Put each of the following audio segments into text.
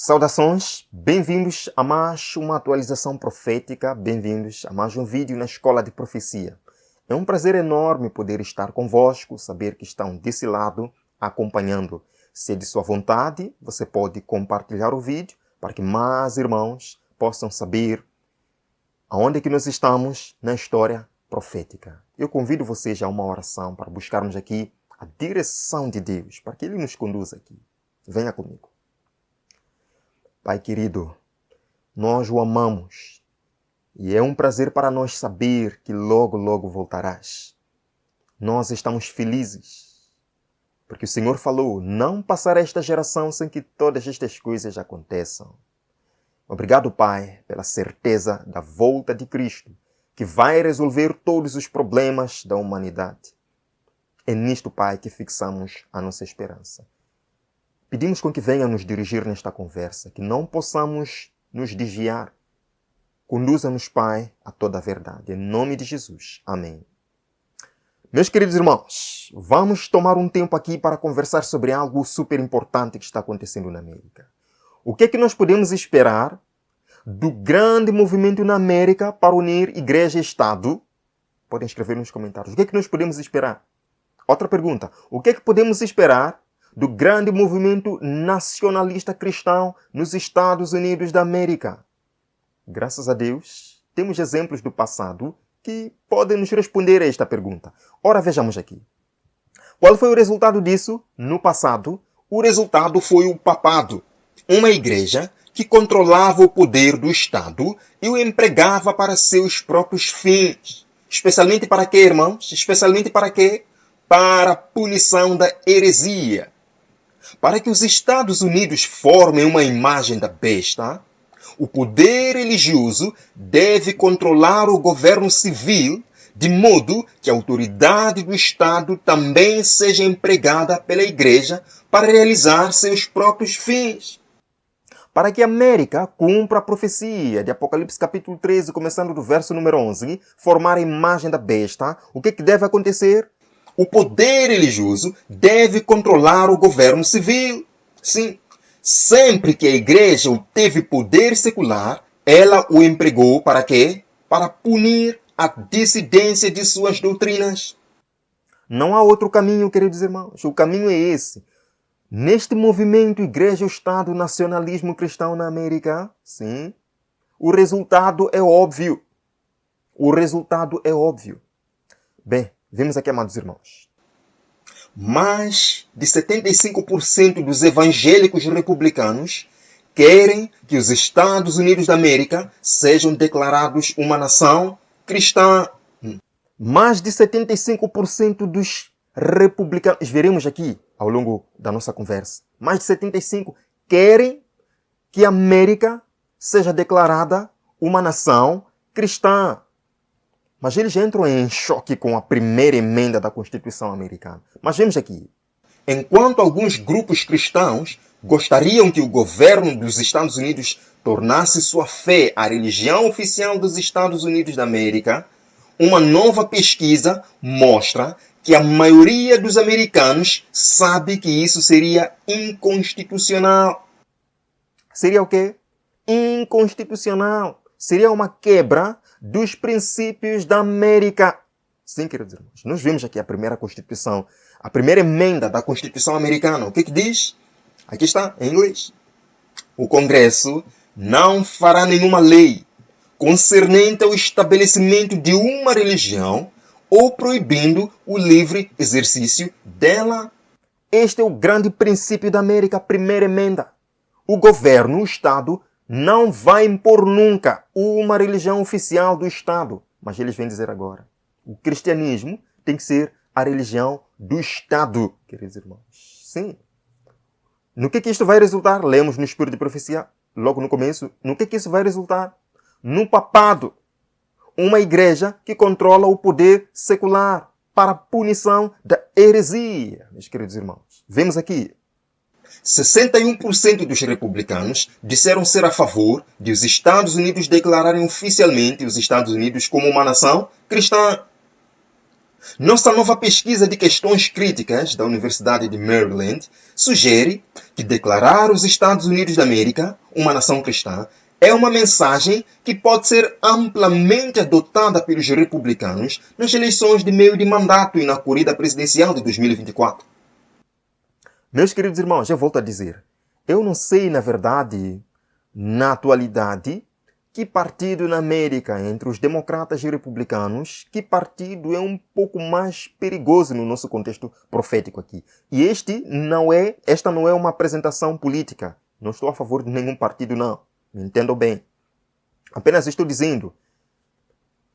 Saudações, bem-vindos a mais uma atualização profética, bem-vindos a mais um vídeo na Escola de Profecia. É um prazer enorme poder estar convosco, saber que estão desse lado acompanhando. Se é de sua vontade, você pode compartilhar o vídeo para que mais irmãos possam saber aonde é que nós estamos na história profética. Eu convido vocês a uma oração para buscarmos aqui a direção de Deus, para que Ele nos conduza aqui. Venha comigo. Pai querido, nós o amamos e é um prazer para nós saber que logo, logo voltarás. Nós estamos felizes, porque o Senhor falou, não passará esta geração sem que todas estas coisas aconteçam. Obrigado, Pai, pela certeza da volta de Cristo, que vai resolver todos os problemas da humanidade. É nisto, Pai, que fixamos a nossa esperança. Pedimos com que venha nos dirigir nesta conversa, que não possamos nos desviar. Conduza-nos, Pai, a toda a verdade. Em nome de Jesus. Amém. Meus queridos irmãos, vamos tomar um tempo aqui para conversar sobre algo super importante que está acontecendo na América. O que é que nós podemos esperar do grande movimento na América para unir igreja e Estado? Podem escrever nos comentários. O que é que nós podemos esperar? Outra pergunta. O que é que podemos esperar do grande movimento nacionalista cristão nos Estados Unidos da América? Graças a Deus, temos exemplos do passado que podem nos responder a esta pergunta. Ora, vejamos aqui. Qual foi o resultado disso no passado? O resultado foi o papado, uma igreja que controlava o poder do Estado e o empregava para seus próprios fins. Especialmente para quê, irmãos? Especialmente para quê? Para a punição da heresia. Para que os Estados Unidos formem uma imagem da besta, o poder religioso deve controlar o governo civil, de modo que a autoridade do Estado também seja empregada pela Igreja para realizar seus próprios fins. Para que a América cumpra a profecia de Apocalipse capítulo 13, começando do verso número 11, formar a imagem da besta, o que deve acontecer? O poder religioso deve controlar o governo civil. Sim, sempre que a igreja obteve poder secular, ela o empregou para quê? Para punir a dissidência de suas doutrinas. Não há outro caminho, queridos irmãos. O caminho é esse. Neste movimento Igreja-Estado Nacionalismo Cristão na América, sim, o resultado é óbvio. O resultado é óbvio. Bem, vemos aqui, amados irmãos. Mais de 75% dos evangélicos republicanos querem que os Estados Unidos da América sejam declarados uma nação cristã. Mais de 75% dos republicanos, veremos aqui ao longo da nossa conversa, mais de 75% querem que a América seja declarada uma nação cristã. Mas eles entram em choque com a primeira emenda da Constituição americana. Mas vemos aqui. Enquanto alguns grupos cristãos gostariam que o governo dos Estados Unidos tornasse sua fé a religião oficial dos Estados Unidos da América, uma nova pesquisa mostra que a maioria dos americanos sabe que isso seria inconstitucional. Seria o quê? Inconstitucional. Seria uma quebra dos princípios da América. Sim, queridos irmãos, nós vimos aqui a primeira Constituição, a primeira emenda da Constituição americana. O que diz? Aqui está, em inglês. O Congresso não fará nenhuma lei concernente ao estabelecimento de uma religião ou proibindo o livre exercício dela. Este é o grande princípio da América, a primeira emenda. O governo, o Estado, não vai impor nunca uma religião oficial do Estado. Mas eles vêm dizer agora, o cristianismo tem que ser a religião do Estado, queridos irmãos. Sim. No que isto vai resultar? Lemos no Espírito de Profecia, logo no começo. No que isso vai resultar? No papado. Uma igreja que controla o poder secular para a punição da heresia, meus queridos irmãos. Vemos aqui. 61% dos republicanos disseram ser a favor de os Estados Unidos declararem oficialmente os Estados Unidos como uma nação cristã. Nossa nova pesquisa de questões críticas da Universidade de Maryland sugere que declarar os Estados Unidos da América uma nação cristã é uma mensagem que pode ser amplamente adotada pelos republicanos nas eleições de meio de mandato e na corrida presidencial de 2024. Meus queridos irmãos, eu volto a dizer, eu não sei, na verdade, na atualidade, que partido na América, entre os democratas e republicanos, que partido é um pouco mais perigoso no nosso contexto profético aqui. E esta não é uma apresentação política. Não estou a favor de nenhum partido, não. Me entendam bem. Apenas estou dizendo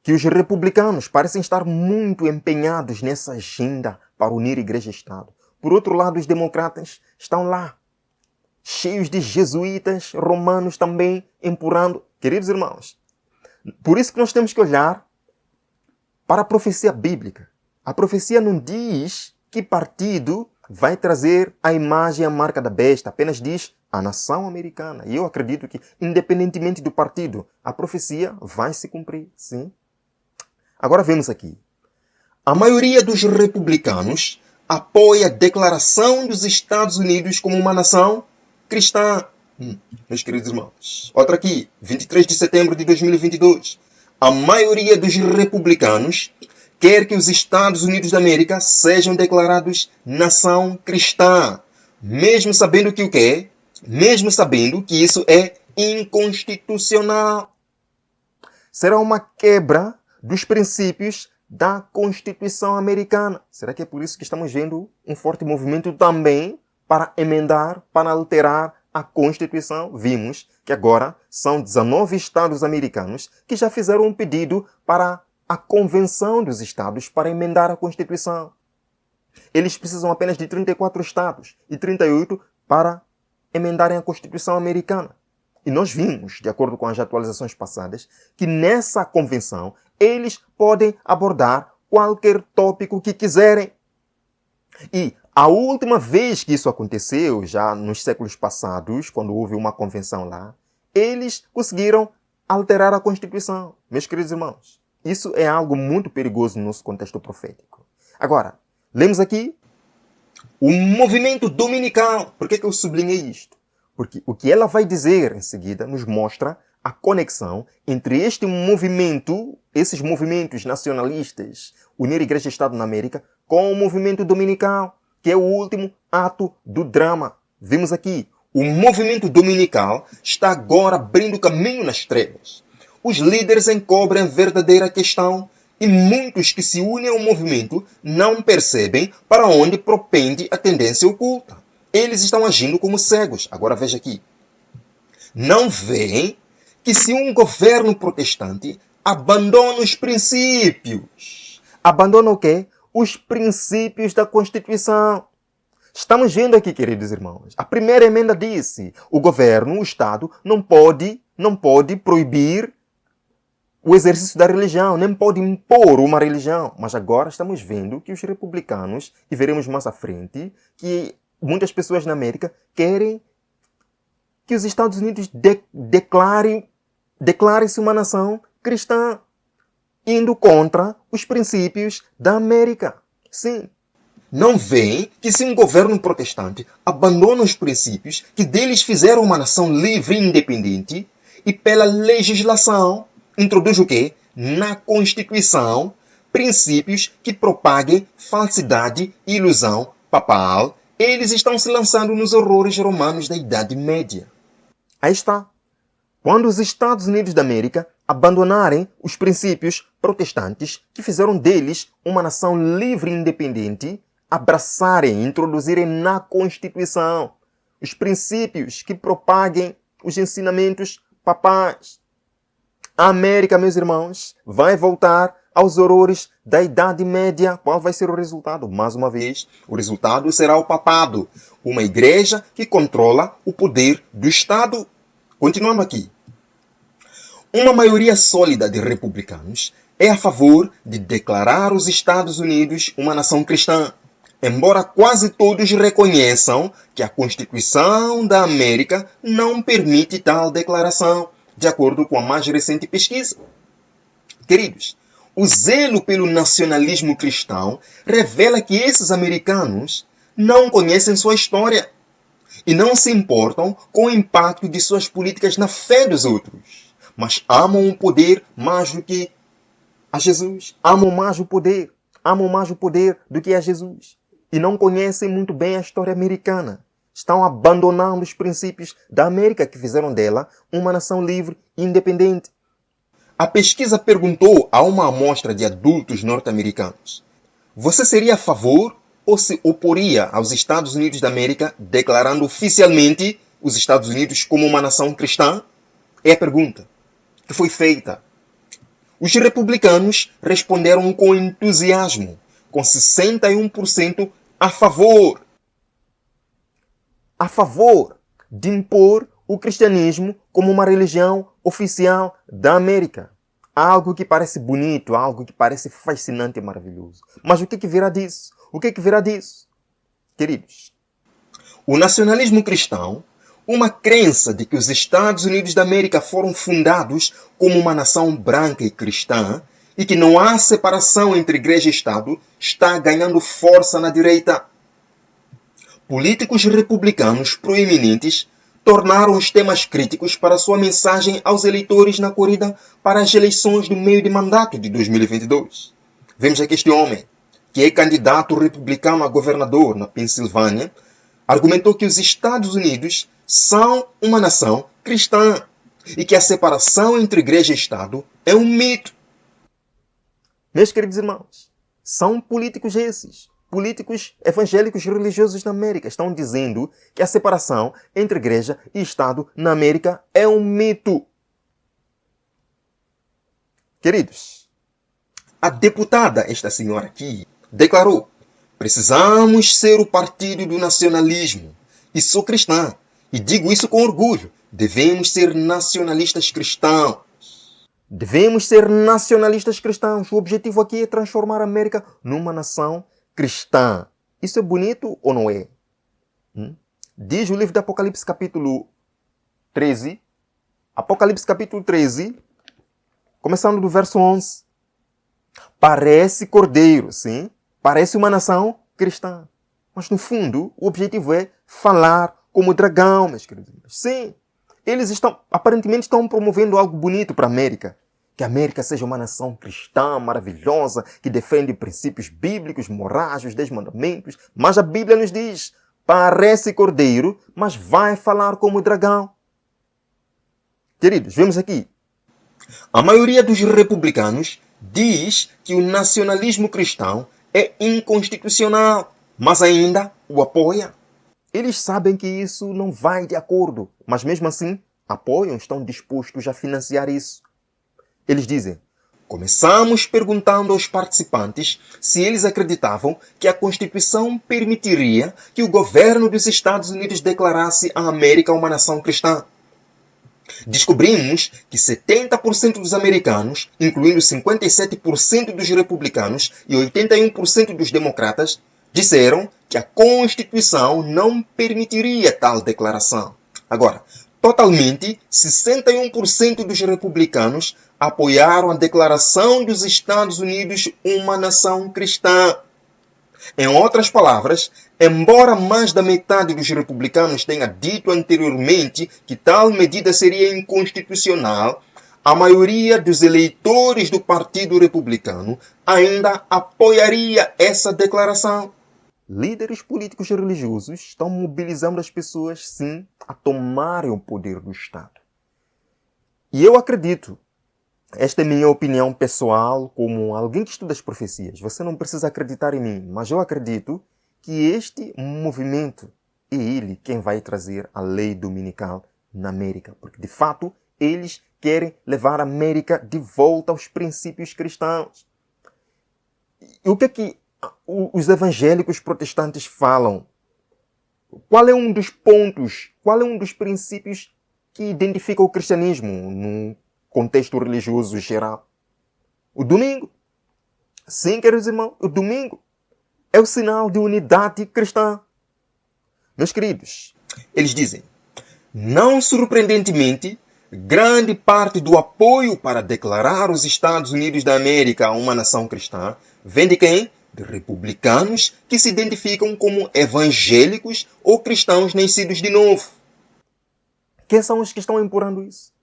que os republicanos parecem estar muito empenhados nessa agenda para unir igreja e Estado. Por outro lado, os democratas estão lá, cheios de jesuítas, romanos também, empurrando. Queridos irmãos, por isso que nós temos que olhar para a profecia bíblica. A profecia não diz que partido vai trazer a imagem e a marca da besta, apenas diz a nação americana. E eu acredito que, independentemente do partido, a profecia vai se cumprir, sim. Agora vemos aqui. A maioria dos republicanos apoia a declaração dos Estados Unidos como uma nação cristã. Meus queridos irmãos, outra aqui, 23 de setembro de 2022. A maioria dos republicanos quer que os Estados Unidos da América sejam declarados nação cristã, mesmo sabendo que o quê? Mesmo sabendo que isso é inconstitucional. Será uma quebra dos princípios da Constituição americana. Será que é por isso que estamos vendo um forte movimento também para emendar, para alterar a Constituição? Vimos que agora são 19 estados americanos que já fizeram um pedido para a Convenção dos Estados para emendar a Constituição. Eles precisam apenas de 34 estados e 38 para emendarem a Constituição americana. E nós vimos, de acordo com as atualizações passadas, que nessa convenção eles podem abordar qualquer tópico que quiserem. E a última vez que isso aconteceu, já nos séculos passados, quando houve uma convenção lá, eles conseguiram alterar a Constituição. Meus queridos irmãos, isso é algo muito perigoso no nosso contexto profético. Agora, lemos aqui o movimento dominical. Por que eu sublinhei isto? Porque o que ela vai dizer em seguida nos mostra a conexão entre este movimento, esses movimentos nacionalistas, unir Igreja e Estado na América, com o movimento dominical, que é o último ato do drama. Vimos aqui, o movimento dominical está agora abrindo caminho nas trevas. Os líderes encobrem a verdadeira questão e muitos que se unem ao movimento não percebem para onde propende a tendência oculta. Eles estão agindo como cegos. Agora veja aqui. Não veem que se um governo protestante abandona os princípios. Abandona o quê? Os princípios da Constituição. Estamos vendo aqui, queridos irmãos. A primeira emenda disse: o governo, o Estado, não pode proibir o exercício da religião, nem pode impor uma religião. Mas agora estamos vendo que os republicanos, e veremos mais à frente, que muitas pessoas na América querem que os Estados Unidos declarem-se uma nação cristã, indo contra os princípios da América. Sim. Não veem que se um governo protestante abandona os princípios que deles fizeram uma nação livre e independente e pela legislação introduz o quê? Na Constituição, princípios que propaguem falsidade e ilusão papal, eles estão se lançando nos horrores romanos da Idade Média. Aí está. Quando os Estados Unidos da América abandonarem os princípios protestantes que fizeram deles uma nação livre e independente, abraçarem e introduzirem na Constituição os princípios que propaguem os ensinamentos papais, a América, meus irmãos, vai voltar aos horrores da Idade Média. Qual vai ser o resultado? Mais uma vez, o resultado será o papado, uma igreja que controla o poder do Estado. Continuando aqui. Uma maioria sólida de republicanos é a favor de declarar os Estados Unidos uma nação cristã, embora quase todos reconheçam que a Constituição da América não permite tal declaração, de acordo com a mais recente pesquisa. Queridos, O zelo pelo nacionalismo cristão revela que esses americanos não conhecem sua história e não se importam com o impacto de suas políticas na fé dos outros, mas amam o poder mais do que a Jesus. Amam mais o poder do que a Jesus. E não conhecem muito bem a história americana. Estão abandonando os princípios da América que fizeram dela uma nação livre e independente. A pesquisa perguntou a uma amostra de adultos norte-americanos: você seria a favor ou se oporia aos Estados Unidos da América, declarando oficialmente os Estados Unidos como uma nação cristã? É a pergunta que foi feita. Os republicanos responderam com entusiasmo, com 61% a favor de impor o cristianismo como uma religião oficial da América. Algo que parece bonito, algo que parece fascinante e maravilhoso. Mas o que virá disso? O que virá disso? Queridos, o nacionalismo cristão, uma crença de que os Estados Unidos da América foram fundados como uma nação branca e cristã e que não há separação entre igreja e Estado, está ganhando força na direita. Políticos republicanos proeminentes tornaram os temas críticos para sua mensagem aos eleitores na corrida para as eleições do meio de mandato de 2022. Vemos aqui este homem, que é candidato republicano a governador na Pensilvânia, argumentou que os Estados Unidos são uma nação cristã e que a separação entre igreja e Estado é um mito. Meus queridos irmãos, são políticos esses. Políticos evangélicos religiosos na América estão dizendo que a separação entre igreja e Estado na América é um mito. Queridos, a deputada, esta senhora aqui, declarou: precisamos ser o partido do nacionalismo. E sou cristã. E digo isso com orgulho. Devemos ser nacionalistas cristãos. Devemos ser nacionalistas cristãos. O objetivo aqui é transformar a América numa nação cristã. Isso é bonito ou não é? Diz o livro de Apocalipse capítulo 13. Apocalipse capítulo 13, começando do verso 11. Parece cordeiro, sim? Parece uma nação cristã. Mas no fundo, o objetivo é falar como dragão, meus queridos. Sim, eles aparentemente estão promovendo algo bonito para a América. Que a América seja uma nação cristã, maravilhosa, que defende princípios bíblicos, morais, os 10 mandamentos. Mas a Bíblia nos diz, parece cordeiro, mas vai falar como dragão. Queridos, vemos aqui. A maioria dos republicanos diz que o nacionalismo cristão é inconstitucional, mas ainda o apoia. Eles sabem que isso não vai de acordo, mas mesmo assim apoiam, estão dispostos a financiar isso. Eles dizem: começamos perguntando aos participantes se eles acreditavam que a Constituição permitiria que o governo dos Estados Unidos declarasse a América uma nação cristã. Descobrimos que 70% dos americanos, incluindo 57% dos republicanos e 81% dos democratas, disseram que a Constituição não permitiria tal declaração. Agora, totalmente, 61% dos republicanos apoiaram a declaração dos Estados Unidos uma nação cristã. Em outras palavras, embora mais da metade dos republicanos tenha dito anteriormente que tal medida seria inconstitucional, a maioria dos eleitores do Partido Republicano ainda apoiaria essa declaração. Líderes políticos e religiosos estão mobilizando as pessoas, sim, a tomarem o poder do Estado. E eu acredito, esta é minha opinião pessoal, como alguém que estuda as profecias. Você não precisa acreditar em mim, mas eu acredito que este movimento é ele quem vai trazer a lei dominical na América. Porque, de fato, eles querem levar a América de volta aos princípios cristãos. E o que é que os evangélicos protestantes falam? Qual é um dos pontos, qual é um dos princípios que identifica o cristianismo no contexto religioso geral? O domingo. Sim, queridos irmãos, o domingo é o sinal de unidade cristã. Meus queridos, eles dizem: não surpreendentemente, grande parte do apoio para declarar os Estados Unidos da América uma nação cristã vem de quem? De republicanos que se identificam como evangélicos ou cristãos nascidos de novo. Quem são os que estão empurrando isso?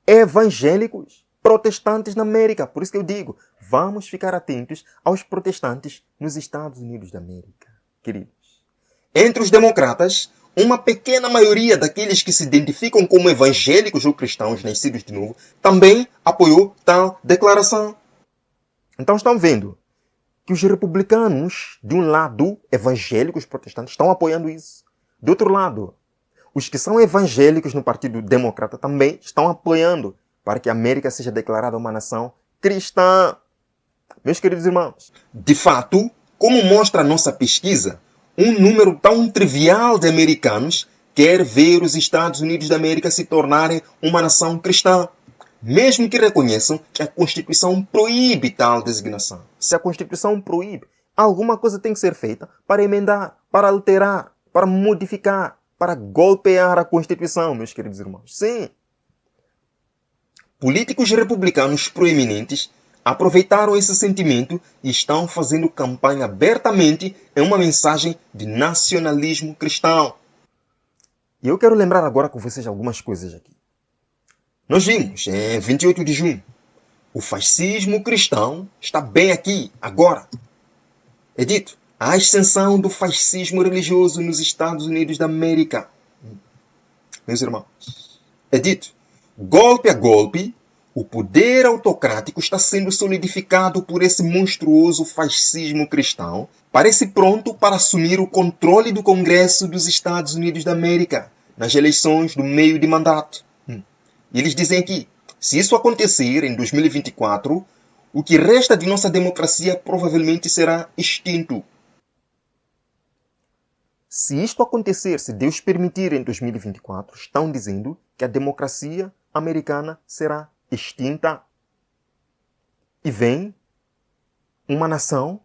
Evangélicos, protestantes na América. Por isso que eu digo, vamos ficar atentos aos protestantes nos Estados Unidos da América, queridos. Entre os democratas, uma pequena maioria daqueles que se identificam como evangélicos ou cristãos nascidos de novo também apoiou tal declaração. Então estão vendo que os republicanos, de um lado, evangélicos protestantes, estão apoiando isso. Do outro lado, os que são evangélicos no Partido Democrata também estão apoiando para que a América seja declarada uma nação cristã. Meus queridos irmãos, de fato, como mostra a nossa pesquisa, um número tão trivial de americanos quer ver os Estados Unidos da América se tornarem uma nação cristã, mesmo que reconheçam que a Constituição proíbe tal designação. Se a Constituição proíbe, alguma coisa tem que ser feita para emendar, para alterar, para modificar, para golpear a Constituição, meus queridos irmãos. Sim. Políticos republicanos proeminentes aproveitaram esse sentimento e estão fazendo campanha abertamente em uma mensagem de nacionalismo cristão. E eu quero lembrar agora com vocês algumas coisas aqui. Nós vimos, em 28 de junho, o fascismo cristão está bem aqui, agora. É dito, a ascensão do fascismo religioso nos Estados Unidos da América. Meus irmãos, é dito, golpe a golpe, o poder autocrático está sendo solidificado por esse monstruoso fascismo cristão. Parece pronto para assumir o controle do Congresso dos Estados Unidos da América nas eleições do meio de mandato. E eles dizem aqui, se isso acontecer em 2024, o que resta de nossa democracia provavelmente será extinto. Se isto acontecer, se Deus permitir em 2024, estão dizendo que a democracia americana será extinta. E vem uma nação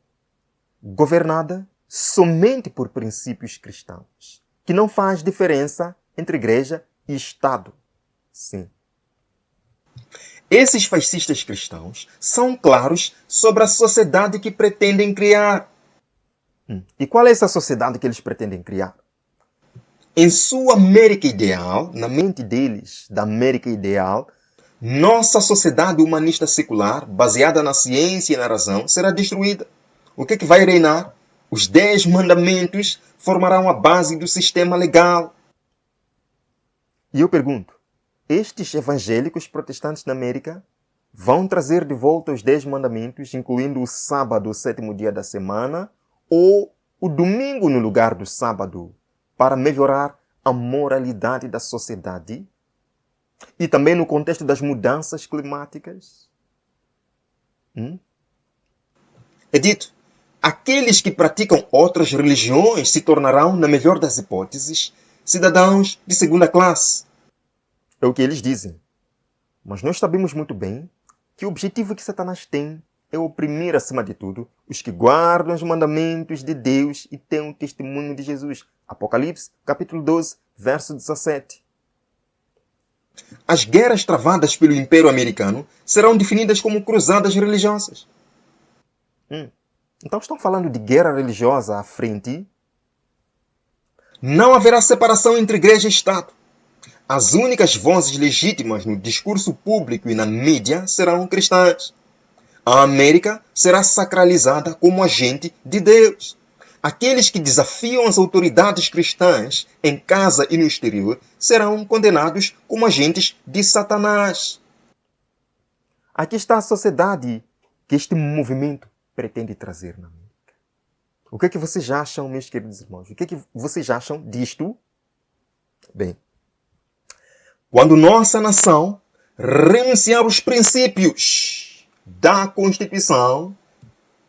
governada somente por princípios cristãos, que não faz diferença entre igreja e Estado. Sim. Esses fascistas cristãos são claros sobre a sociedade que pretendem criar. E qual é essa sociedade que eles pretendem criar? Em sua América ideal, na mente deles, da América ideal, nossa sociedade humanista secular, baseada na ciência e na razão, será destruída. O que vai reinar? Os 10 mandamentos formarão a base do sistema legal. E eu pergunto, estes evangélicos protestantes da América vão trazer de volta os 10 mandamentos, incluindo o sábado, o 7º dia da semana, ou o domingo no lugar do sábado, para melhorar a moralidade da sociedade? E também no contexto das mudanças climáticas? É dito, aqueles que praticam outras religiões se tornarão, na melhor das hipóteses, cidadãos de segunda classe. É o que eles dizem. Mas nós sabemos muito bem que o objetivo que Satanás tem é oprimir, acima de tudo, os que guardam os mandamentos de Deus e têm o testemunho de Jesus. Apocalipse, capítulo 12, verso 17. As guerras travadas pelo Império Americano serão definidas como cruzadas religiosas. Então estão falando de guerra religiosa à frente? Não haverá separação entre igreja e Estado. As únicas vozes legítimas no discurso público e na mídia serão cristãs. A América será sacralizada como agente de Deus. Aqueles que desafiam as autoridades cristãs em casa e no exterior serão condenados como agentes de Satanás. Aqui está a sociedade que este movimento pretende trazer na América. O que é que vocês acham, meus queridos irmãos? O que é que vocês acham disto? Bem, quando nossa nação renunciar aos princípios da Constituição,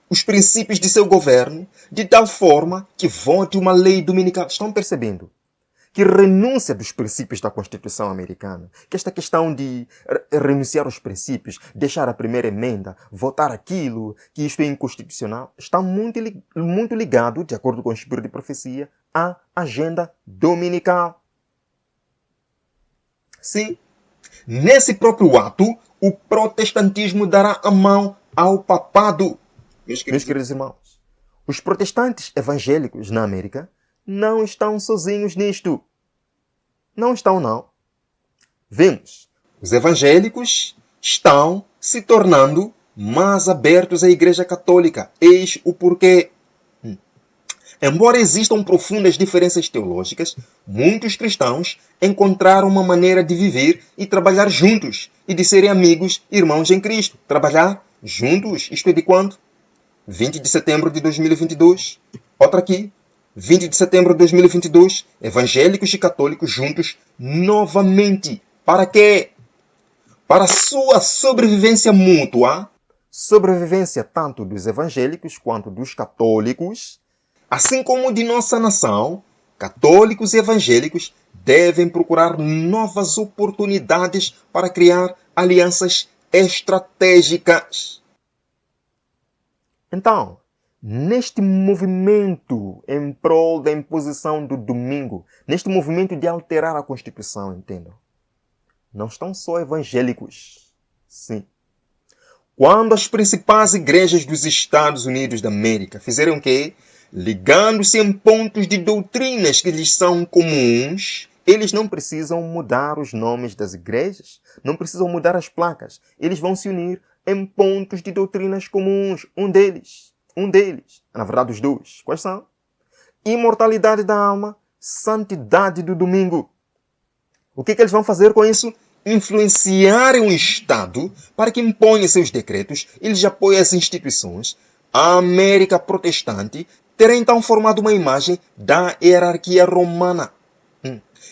os princípios de seu governo, de tal forma que vote uma lei dominical. Estão percebendo? Que renúncia dos princípios da Constituição americana, que esta questão de renunciar aos princípios, deixar a primeira emenda, votar aquilo, que isto é inconstitucional, está muito ligado, de acordo com o espírito de profecia, à agenda dominical. Sim, Nesse próprio ato, o protestantismo dará a mão ao papado. Meus queridos irmãos, os protestantes evangélicos na América não estão sozinhos nisto. Não estão, não. Vemos, os evangélicos estão se tornando mais abertos à Igreja Católica. Eis o porquê. Embora existam profundas diferenças teológicas, muitos cristãos encontraram uma maneira de viver e trabalhar juntos e de serem amigos, irmãos em Cristo. Trabalhar juntos, isto é de quando? 20 de setembro de 2022. Outra aqui. 20 de setembro de 2022. Evangélicos e católicos juntos novamente. Para quê? Para sua sobrevivência mútua. Sobrevivência tanto dos evangélicos quanto dos católicos. Assim como de nossa nação, católicos e evangélicos devem procurar novas oportunidades para criar alianças estratégicas. Então, neste movimento em prol da imposição do domingo, neste movimento de alterar a Constituição, entendam, não estão só evangélicos. Sim. Quando as principais igrejas dos Estados Unidos da América fizeram o quê? Ligando-se em pontos de doutrinas que lhes são comuns, eles não precisam mudar os nomes das igrejas, não precisam mudar as placas. Eles vão se unir em pontos de doutrinas comuns. Um deles, na verdade os dois, quais são? Imortalidade da alma, santidade do domingo. O que eles vão fazer com isso? Influenciar o Estado para que imponha seus decretos, eles apoiam as instituições. A América protestante terá então formado uma imagem da hierarquia romana.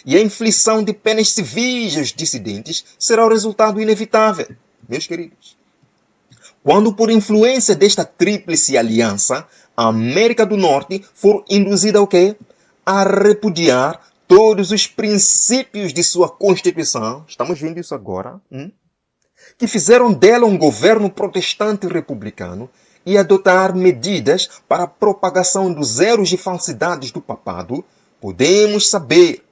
E a inflição de penas civis aos dissidentes será o resultado inevitável. Meus queridos, quando por influência desta tríplice aliança, a América do Norte for induzida ao quê? A repudiar todos os princípios de sua Constituição, estamos vendo isso agora, que fizeram dela um governo protestante republicano, e adotar medidas para a propagação dos erros e falsidades do papado, podemos saber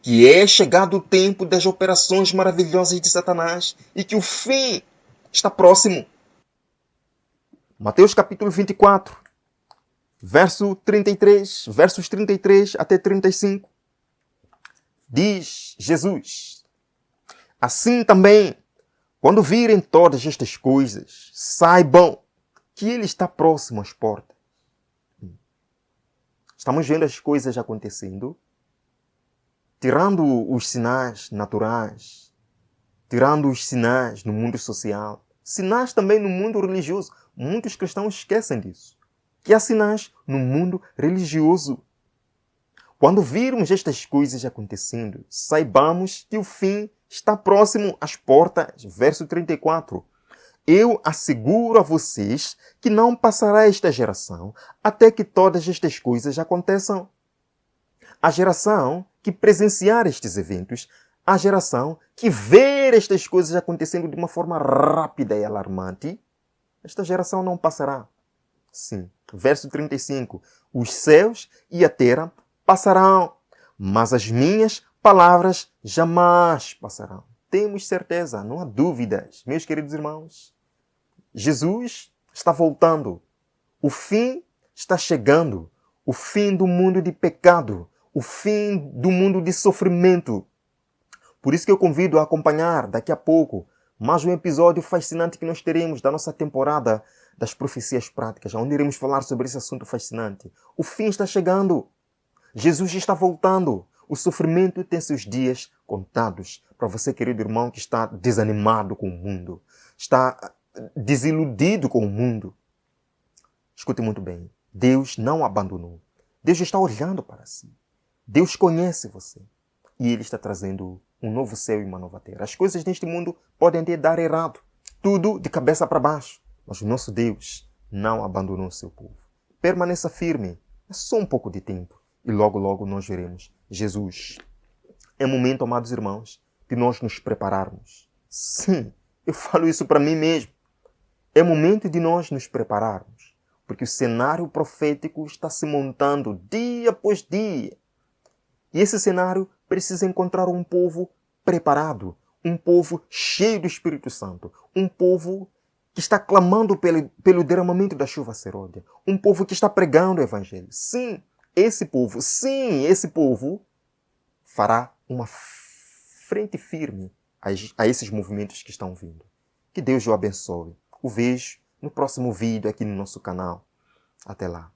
que é chegado o tempo das operações maravilhosas de Satanás e que o fim está próximo. Mateus capítulo 24, versos 33 até 35. Diz Jesus: assim também, quando virem todas estas coisas, saibam que Ele está próximo às portas. Estamos vendo as coisas acontecendo, tirando os sinais naturais, tirando os sinais no mundo social, sinais também no mundo religioso. Muitos cristãos esquecem disso, que há sinais no mundo religioso. Quando virmos estas coisas acontecendo, saibamos que o fim está próximo às portas. Verso 34. Eu asseguro a vocês que não passará esta geração até que todas estas coisas aconteçam. A geração que presenciar estes eventos, a geração que ver estas coisas acontecendo de uma forma rápida e alarmante, esta geração não passará. Sim. Verso 35. Os céus e a terra passarão, mas as minhas palavras jamais passarão. Temos certeza, não há dúvidas, meus queridos irmãos. Jesus está voltando. O fim está chegando. O fim do mundo de pecado. O fim do mundo de sofrimento. Por isso que eu convido a acompanhar daqui a pouco mais um episódio fascinante que nós teremos da nossa temporada das profecias práticas, onde iremos falar sobre esse assunto fascinante. O fim está chegando. Jesus está voltando. O sofrimento tem seus dias contados. Para você, querido irmão, que está desanimado com o mundo, está desiludido com o mundo. Escute muito bem. Deus não abandonou. Deus está olhando para si. Deus conhece você. E Ele está trazendo um novo céu e uma nova terra. As coisas neste mundo podem até dar errado. Tudo de cabeça para baixo. Mas o nosso Deus não abandonou o seu povo. Permaneça firme. É só um pouco de tempo. E logo, logo nós veremos Jesus. É momento, amados irmãos, de nós nos prepararmos. Sim, eu falo isso para mim mesmo. É momento de nós nos prepararmos. Porque o cenário profético está se montando dia após dia. E esse cenário precisa encontrar um povo preparado, um povo cheio do Espírito Santo, um povo que está clamando pelo derramamento da chuva serôdia, um povo que está pregando o Evangelho. Sim, esse povo fará uma frente firme a esses movimentos que estão vindo. Que Deus o abençoe. O vejo no próximo vídeo aqui no nosso canal. Até lá.